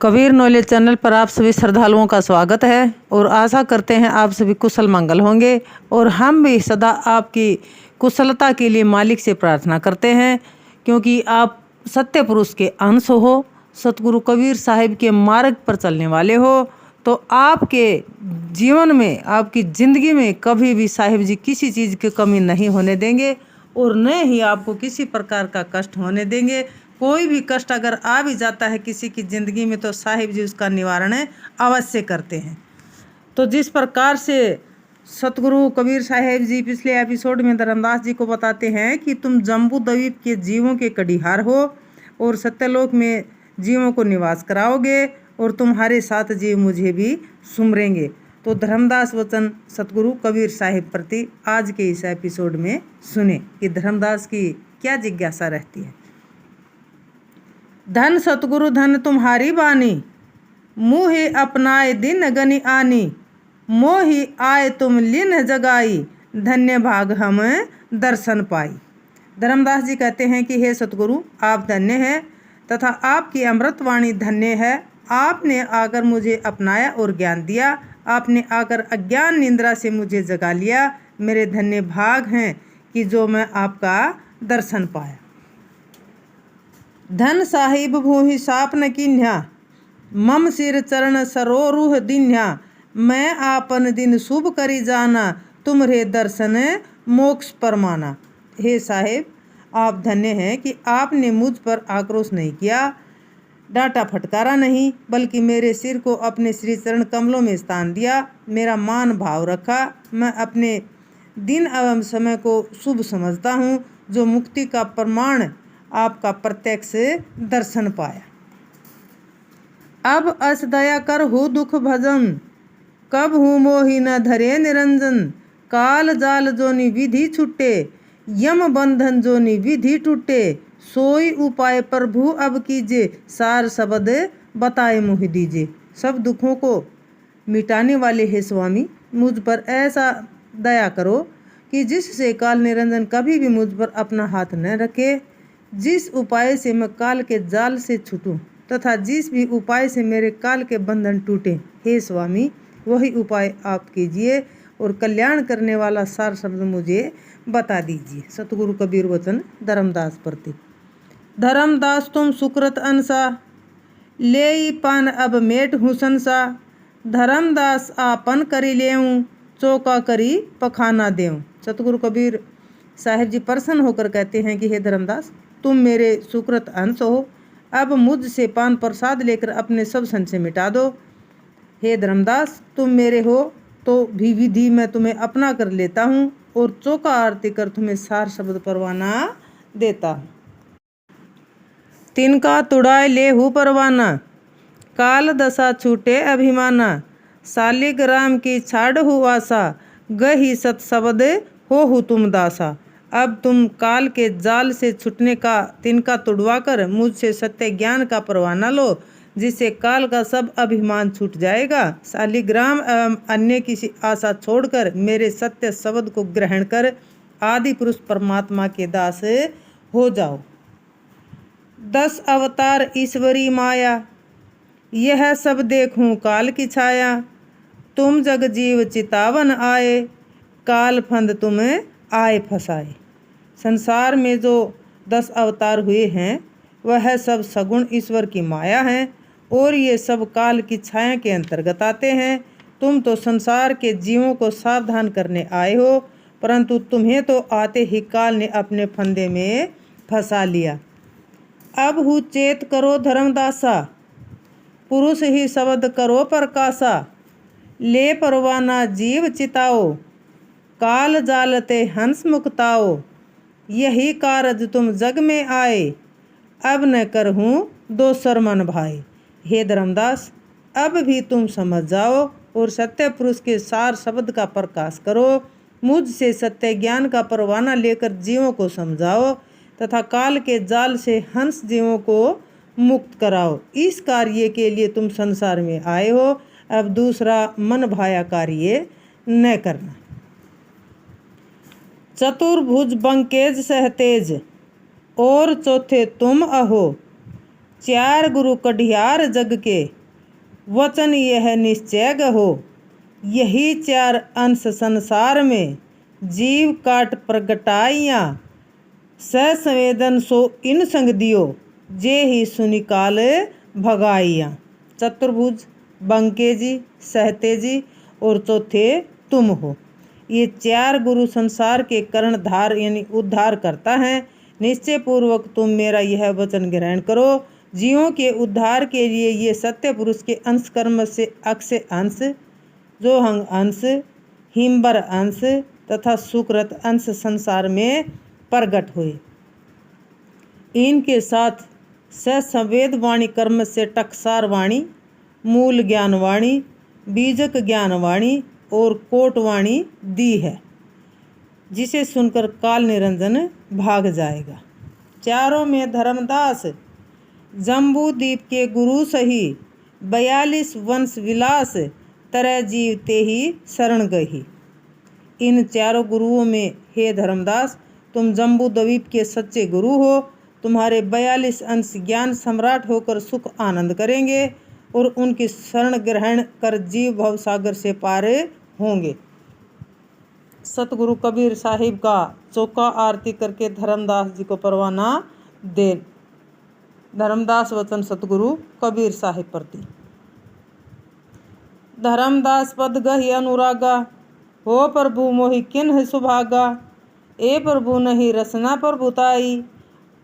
Kabir knowledge channel पर आप सभी श्रद्धालुओं का स्वागत है और आशा करते हैं आप सभी कुशल मंगल होंगे। और हम भी सदा आपकी कुशलता के लिए मालिक से प्रार्थना करते हैं, क्योंकि आप सत्य पुरुष के अंश हो, सतगुरु कबीर साहिब के मार्ग पर चलने वाले हो। तो आपके जीवन में, आपकी ज़िंदगी में कभी भी साहिब जी किसी चीज़ की कमी नहीं होने देंगे और न ही आपको किसी प्रकार का कष्ट होने देंगे। कोई भी कष्ट अगर आ भी जाता है किसी की ज़िंदगी में तो साहिब जी उसका निवारण अवश्य करते हैं। तो जिस प्रकार से सतगुरु कबीर साहिब जी पिछले एपिसोड में धर्मदास जी को बताते हैं कि तुम जम्बू द्वीप के जीवों के कड़ीहार हो और सत्यलोक में जीवों को निवास कराओगे और तुम्हारे साथ जीव मुझे भी सुमरेंगे। तो धर्मदास वचन सतगुरु कबीर साहिब प्रति आज के इस एपिसोड में सुने कि धर्मदास की क्या जिज्ञासा रहती है। धन सतगुरु धन तुम्हारी बानी, मुँह अपनाए दिन गनि आनी, मोहि आए तुम लिन जगाई, धन्य भाग हम दर्शन पाई। धर्मदास जी कहते हैं कि हे सतगुरु, आप धन्य हैं तथा आपकी अमृतवाणी धन्य है। आपने आकर मुझे अपनाया और ज्ञान दिया, आपने आकर अज्ञान निंद्रा से मुझे जगा लिया। मेरे धन्य भाग हैं कि जो मैं आपका दर्शन पाया। धन साहिब भूहि साप न किन्ह्या, मम सिर चरण सरोरुह दिन्ह्या, मैं आपन दिन शुभ करी जाना, तुम्हारे दर्शन मोक्ष परमाना। हे साहिब, आप धन्य हैं कि आपने मुझ पर आक्रोश नहीं किया, डांटा फटकारा नहीं, बल्कि मेरे सिर को अपने श्री चरण कमलों में स्थान दिया, मेरा मान भाव रखा। मैं अपने दिन एवं समय को शुभ समझता हूँ, जो मुक्ति का प्रमाण आपका प्रत्यक्ष दर्शन पाया। अब अस दया कर हो दुख भजन, कब हूँ मोहि न धरे निरंजन, काल जाल जोनि विधि छुटे, यम बंधन जोनि विधि टूटे, सोई उपाय प्रभु अब कीजिए, सार शब्द बताए मोहि दीजिए। सब दुखों को मिटाने वाले हे स्वामी, मुझ पर ऐसा दया करो कि जिससे काल निरंजन कभी भी मुझ पर अपना हाथ न रखे। जिस उपाय से मैं काल के जाल से छूटूं तथा जिस भी उपाय से मेरे काल के बंधन टूटे, हे स्वामी वही उपाय आप कीजिए और कल्याण करने वाला सार शब्द मुझे बता दीजिए। सतगुरु कबीर वचन धर्मदास प्रति। धर्मदास तुम सुकृत अंसा, ले पान अब मेट हुसन सा, धर्मदास आपन करी लेऊं, चौका करी पखाना देऊं। सतगुरु कबीर साहिब जी प्रसन्न होकर कहते हैं कि हे धर्मदास, तुम मेरे सुकृत अंश हो, अब मुझसे पान प्रसाद लेकर अपने सब संशय मिटा दो। हे धर्मदास, तुम मेरे हो तो भी विधि मैं तुम्हें अपना कर लेता हूँ और चौका आरती कर तुम्हें सार शब्द परवाना देता हूँ। तिनका तुड़ाए ले हूँ परवाना, काल दशा छूटे अभिमाना, शालिग्राम की छाड़ हूँ आशा, गही सत शब्द हो हूँ तुम दासा। अब तुम काल के जाल से छूटने का तिनका तुड़वाकर मुझसे सत्य ज्ञान का परवाना लो, जिससे काल का सब अभिमान छूट जाएगा। शालिग्राम एवं अन्य किसी आशा छोड़कर मेरे सत्य शब्द को ग्रहण कर आदि पुरुष परमात्मा के दास हो जाओ। 10 अवतार ईश्वरी माया, यह सब देखूं काल की छाया, तुम जग जीव चितावन आए, काल फंद तुम्हें आए फसाए। संसार में जो 10 अवतार हुए हैं वह सब सगुण ईश्वर की माया हैं और ये सब काल की छाया के अंतर्गत आते हैं। तुम तो संसार के जीवों को सावधान करने आए हो, परंतु तुम्हें तो आते ही काल ने अपने फंदे में फंसा लिया। अब हु चेत करो धर्मदासा, पुरुष ही शब्द करो प्रकाशा, ले परवाना जीव चिताओ, काल जालते हंस मुक्ताओ, यही कारज तुम जग में आए, अब न करहूँ दोसर मन भाई। हे धर्मदास, अब भी तुम समझ जाओ और सत्य पुरुष के सार शब्द का प्रकाश करो, मुझसे सत्य ज्ञान का परवाना लेकर जीवों को समझाओ तथा काल के जाल से हंस जीवों को मुक्त कराओ। इस कार्य के लिए तुम संसार में आए हो, अब दूसरा मन भाया कार्य न करना। चतुर्भुज बंकेज सहतेज, और चौथे तुम अहो, चार गुरु कढ़ियार जग के, वचन यह निश्चय गहो। यही चार अंश संसार में, जीव काट प्रगटाइयाँ। ससंवेदन सो इन संग दियो, जे ही सुनिकाल भगाइयाँ। चतुर्भुज बंके जी, सहते जी और चौथे तुम हो। ये चार गुरु संसार के कर्णधार यानी उद्धार करता है। निश्चय पूर्वक तुम मेरा यह वचन ग्रहण करो। जीवों के उद्धार के लिए ये सत्य पुरुष के अंश कर्म से अक्षय अंश, जोहंग अंश, हिमबर अंश तथा सुकृत अंश संसार में प्रकट हुए। इनके साथ ससंवेद वाणी कर्म से टकसार वाणी, मूल ज्ञान वाणी, बीजक ज्ञान वाणी और कोट वाणी दी है, जिसे सुनकर काल निरंजन भाग जाएगा। चारों में धर्मदास जम्बू द्वीप के गुरु सही, 42 वंश विलास, तरह जीव ते ही शरण गही। इन चारों गुरुओं में हे धर्मदास, तुम जम्बू द्वीप के सच्चे गुरु हो। तुम्हारे 42 अंश ज्ञान सम्राट होकर सुख आनंद करेंगे और उनकी शरण ग्रहण कर जीव भव सागर से पार होंगे। सतगुरु कबीर साहिब का चौका आरती करके धर्मदास जी को परवाना दे। धर्मदास वचन सतगुरु कबीर साहिब प्रति। धर्मदास पद गहि अनुरागा, हो प्रभु मोहि किन्ह सुभागा। ए प्रभु नहीं रसना प्रभुताई,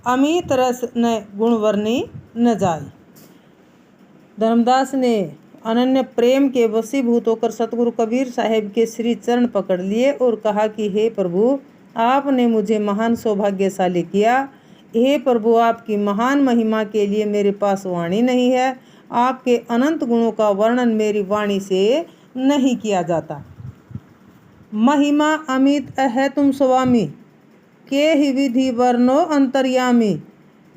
अमित रस न गुणवर्णी न जाई। धर्मदास ने अनन्य प्रेम के वशीभूत होकर सतगुरु कबीर साहिब के श्री चरण पकड़ लिए और कहा कि हे प्रभु, आपने मुझे महान सौभाग्यशाली किया। हे प्रभु, आपकी महान महिमा के लिए मेरे पास वाणी नहीं है। आपके अनंत गुणों का वर्णन मेरी वाणी से नहीं किया जाता। महिमा अमित है तुम स्वामी, के ही विधि वर्णो अंतर्यामी।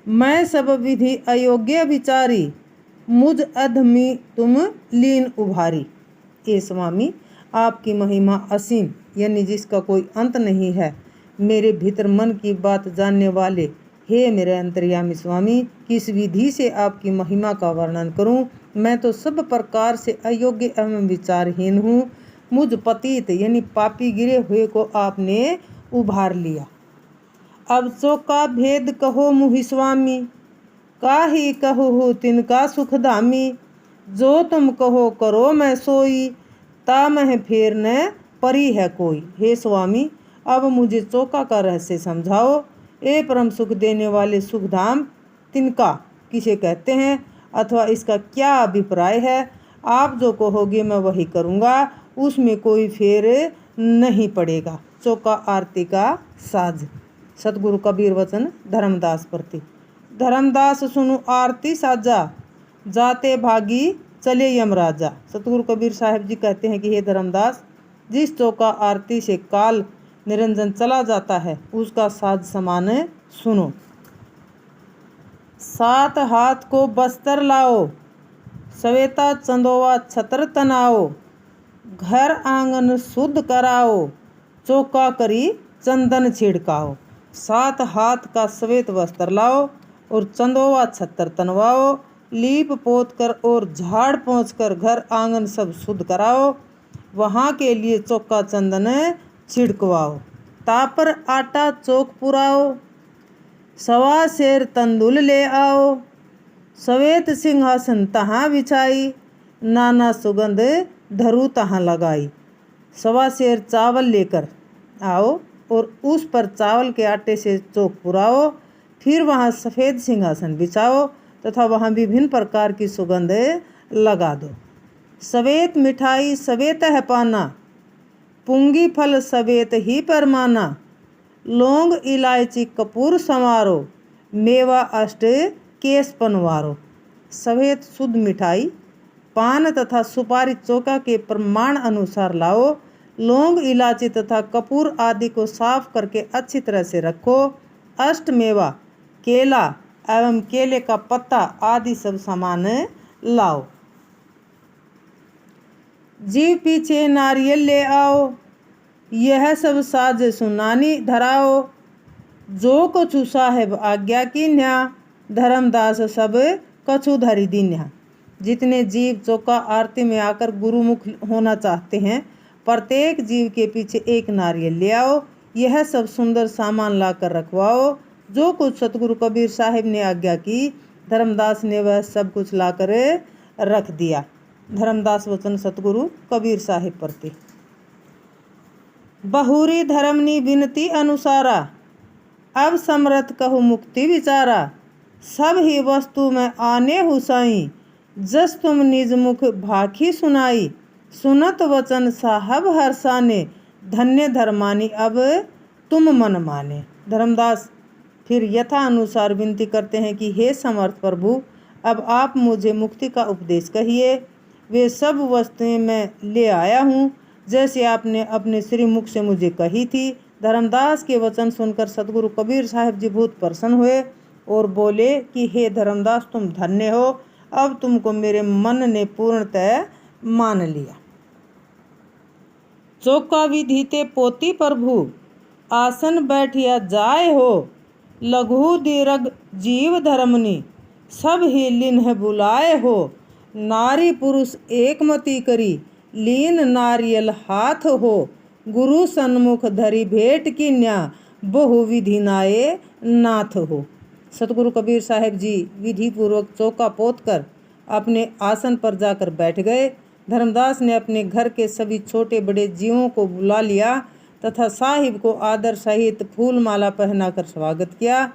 मैं सब विधि अयोग्य विचारी, मुझ अधमी तुम लीन उभारी। हे स्वामी, आपकी महिमा असीम यानी जिसका कोई अंत नहीं है। मेरे भीतर मन की बात जानने वाले हे मेरे अंतर्यामी स्वामी, किस विधि से आपकी महिमा का वर्णन करूं। मैं तो सब प्रकार से अयोग्य एवं विचारहीन हूँ। मुझ पतित यानी पापी गिरे हुए को आपने उभार लिया। अब चौका भेद कहो मुहि स्वामी, काहि कहो हो तिनका सुखधामी। जो तुम कहो करो मैं सोई, ता मह फेर न परी है कोई। हे स्वामी, अब मुझे चौका का रहस्य समझाओ। ए परम सुख देने वाले सुखधाम तिनका किसे कहते हैं, अथवा इसका क्या अभिप्राय है। आप जो कहोगे मैं वही करूँगा, उसमें कोई फेर नहीं पड़ेगा। चौका आरती का साज। सतगुरु कबीर वचन धर्मदास प्रति। धर्मदास सुनु आरती साजा, जाते भागी चले यमराजा। सतगुरु कबीर साहिब जी कहते हैं कि हे धर्मदास, जिस चौका आरती से काल निरंजन चला जाता है उसका साज समान सुनो। 7 हाथ को बस्तर लाओ, सवेता चंदोवा छत्र तनाओ। घर आंगन शुद्ध कराओ, चौका करी चंदन छिड़काओ। 7 हाथ का श्वेत वस्त्र लाओ और चंदोवा छत्र तनवाओ। लीप पोत कर और झाड़ पोंछ कर घर आंगन सब शुद्ध कराओ। वहाँ के लिए चौका चंदन छिड़कवाओ। तापर आटा चौक पुराओ, 1.25 सेर तंदुल ले आओ। सवेत सिंहासन तहाँ बिछाई, नाना सुगंध धरू तहाँ लगाई। 1.25 सेर चावल लेकर आओ और उस पर चावल के आटे से चौक पुराओ। फिर वहाँ सफ़ेद सिंहासन बिछाओ तथा वहाँ विभिन्न प्रकार की सुगंध लगा दो। सवेत मिठाई सवेत है पाना, पुंगी फल सवेत ही परमाना। लौंग इलायची कपूर संवारो, मेवा अष्ट केस पनवारो। सवेत शुद्ध मिठाई, पान तथा सुपारी चौका के प्रमाण अनुसार लाओ। लौंग इलायची तथा कपूर आदि को साफ करके अच्छी तरह से रखो। अष्ट मेवा, केला एवं केले का पत्ता आदि सब सामान लाओ। जीव पीछे नारियल ले आओ, यह सब साज सुनानी धराओ। जो कुछ साहेब आज्ञा की न्या, धर्मदास सब कछु धरी दीन्हा। जितने जीव चौका आरती में आकर गुरुमुख होना चाहते हैं, प्रत्येक जीव के पीछे एक नारियल ले आओ। यह सब सुंदर सामान लाकर रखवाओ। जो कुछ सतगुरु कबीर साहिब ने आज्ञा की, धर्मदास ने वह सब कुछ लाकर रख दिया। धर्मदास वचन सतगुरु कबीर साहिब प्रति। बहुरी धर्मनी विनती अनुसारा, अब समरथ कहु मुक्ति विचारा। सब ही वस्तु में आने हुसाई, जस तुम निज मुख भाखी सुनाई। सुनत वचन साहब हर्षाने, धन्य धर्मानी अब तुम मन माने। धर्मदास फिर यथा अनुसार विनती करते हैं कि हे समर्थ प्रभु, अब आप मुझे मुक्ति का उपदेश कहिए। वे सब वस्तुएं मैं ले आया हूँ, जैसे आपने अपने श्रीमुख से मुझे कही थी। धर्मदास के वचन सुनकर सतगुरु कबीर साहिब जी बहुत प्रसन्न हुए और बोले कि हे धर्मदास, तुम धन्य हो, अब तुमको मेरे मन ने पूर्णतः मान लिया। चौका विधीते पोती प्रभु, आसन बैठिया जाए हो। लघु दीर्घ जीव धर्मनी, सब ही लिन्ह बुलाए हो। नारी पुरुष एकमति करी, लीन नारियल हाथ हो। गुरु सन्मुख धरी भेंट की न्या, बहु विधि नाये नाथ हो। सतगुरु कबीर साहिब जी विधि पूर्वक चौका पोत कर अपने आसन पर जाकर बैठ गए। धर्मदास ने अपने घर के सभी छोटे बड़े जीवों को बुला लिया तथा साहिब को आदर सहित फूल माला पहनाकर स्वागत किया।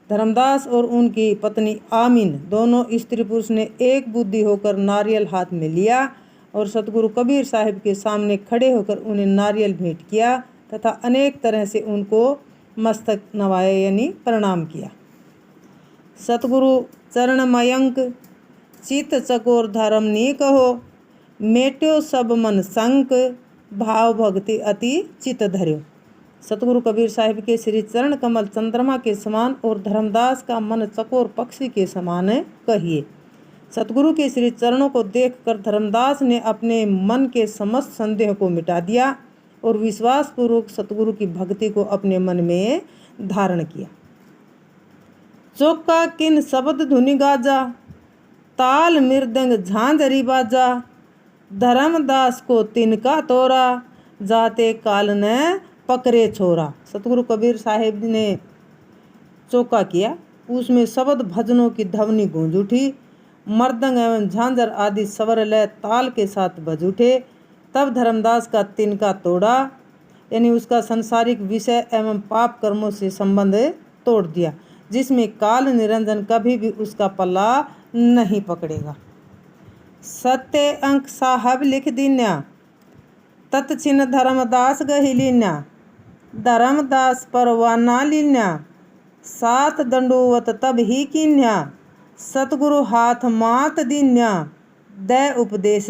धर्मदास और उनकी पत्नी आमीन दोनों स्त्री पुरुष ने एक बुद्धि होकर नारियल हाथ में लिया और सतगुरु कबीर साहिब के सामने खड़े होकर उन्हें नारियल भेंट किया तथा अनेक तरह से उनको मस्तक नवाए यानी प्रणाम किया। सतगुरु चरण मयंक चित चकोर धर्म नी कहो। मेट्यो सब मन संक, भाव भक्ति अति चित धर्यो। सतगुरु कबीर साहिब के श्री चरण कमल चंद्रमा के समान और धर्मदास का मन चकोर पक्षी के समान कहिए। सतगुरु के श्री चरणों को देखकर धर्मदास ने अपने मन के समस्त संदेह को मिटा दिया और विश्वास पूर्वक सतगुरु की भक्ति को अपने मन में धारण किया। चौका किन शब्द धुनि गाजा, ताल मृदंग झांझरी बाजा। धर्मदास को तिनका तोरा, जाते काल ने पकड़े छोरा। सतगुरु कबीर साहिब ने चौका किया, उसमें शब्द भजनों की ध्वनि गूंज उठी। मर्दंग एवं झांझर आदि स्वर लय ताल के साथ बज उठे। तब धर्मदास का तिनका तोड़ा, यानी उसका संसारिक विषय एवं पाप कर्मों से संबंध तोड़ दिया, जिसमें काल निरंजन कभी भी उसका पल्ला नहीं पकड़ेगा। सत्य अंक साहब लिख दीन्या, तत्छिन धर्मदास गही लीन्या। धर्मदास परवाना लीन्या, सात दंडोवत तब ही कीन्या। सतगुरु हाथ मात दीन्या, दय उपदेश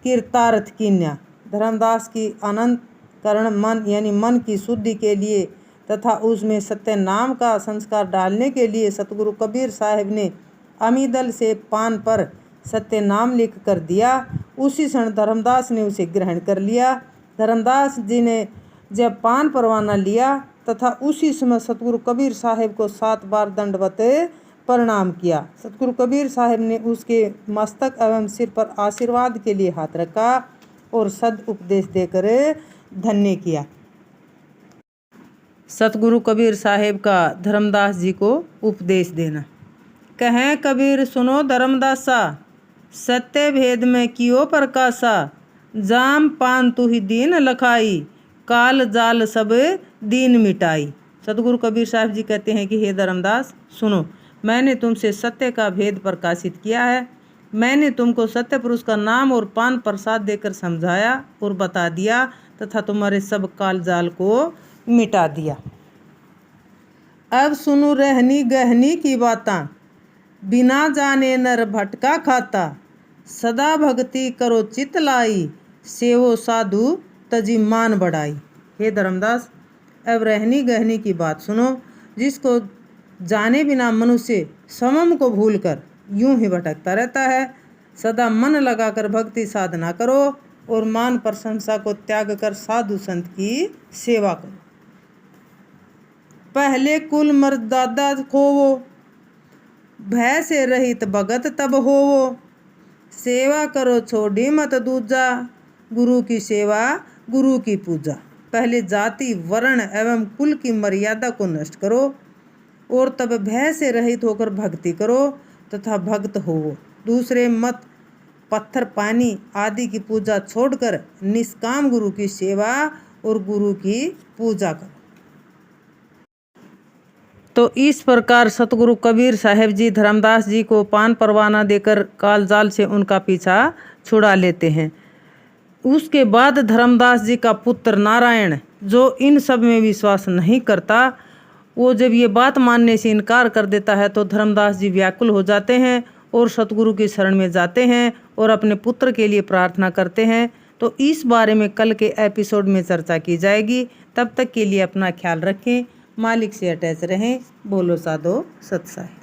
कीर्तार्थ कीन्या। धर्मदास की अनंत करण मन यानी मन की शुद्धि के लिए तथा उसमें सत्य नाम का संस्कार डालने के लिए सतगुरु कबीर साहिब ने अमीदल से पान पर सत्य नाम लिख कर दिया। उसी क्षण धर्मदास ने उसे ग्रहण कर लिया। धर्मदास जी ने जब पान परवाना लिया तथा उसी समय सतगुरु कबीर साहिब को 7 बार दंडवत प्रणाम किया। सतगुरु कबीर साहिब ने उसके मस्तक एवं सिर पर आशीर्वाद के लिए हाथ रखा और सद उपदेश देकर धन्य किया। सतगुरु कबीर साहिब का धर्मदास जी को उपदेश देना। कहें कबीर सुनो धर्मदासा, सत्य भेद में कियो प्रकाशा। जाम पान तू ही दीन लखाई, काल जाल सब दीन मिटाई। सतगुरु कबीर साहिब जी कहते हैं कि हे धर्मदास सुनो, मैंने तुमसे सत्य का भेद प्रकाशित किया है। मैंने तुमको सत्य पुरुष का नाम और पान प्रसाद देकर समझाया और बता दिया तथा तुम्हारे सब काल जाल को मिटा दिया। अब सुनो रहनी गहनी की बातां, बिना जाने नर भटका खाता। सदा भक्ति करो चित लाई, सेवो साधु तजी मान बढ़ाई। हे धर्मदास, अब रहनी गहनी की बात सुनो। जिसको जाने बिना मनुष्य समम को भूलकर यूं ही भटकता रहता है। सदा मन लगाकर भक्ति साधना करो और मान प्रशंसा को त्याग कर साधु संत की सेवा करो। पहले कुल मर्यादा खोवो, भय से रहित भगत तब होवो। सेवा करो छोड़ी मत दूजा, गुरु की सेवा गुरु की पूजा। पहले जाति वर्ण एवं कुल की मर्यादा को नष्ट करो और तब भय से रहित होकर भक्ति करो तथा भक्त होवो। दूसरे मत पत्थर पानी आदि की पूजा छोड़कर निष्काम गुरु की सेवा और गुरु की पूजा करो। तो इस प्रकार सतगुरु कबीर साहेब जी धर्मदास जी को पान परवाना देकर कालजाल से उनका पीछा छुड़ा लेते हैं। उसके बाद धर्मदास जी का पुत्र नारायण, जो इन सब में विश्वास नहीं करता, वो जब ये बात मानने से इनकार कर देता है तो धर्मदास जी व्याकुल हो जाते हैं और सतगुरु की शरण में जाते हैं और अपने पुत्र के लिए प्रार्थना करते हैं। तो इस बारे में कल के एपिसोड में चर्चा की जाएगी। तब तक के लिए अपना ख्याल रखें, मालिक से अटैच रहें। बोलो साधो सत साई।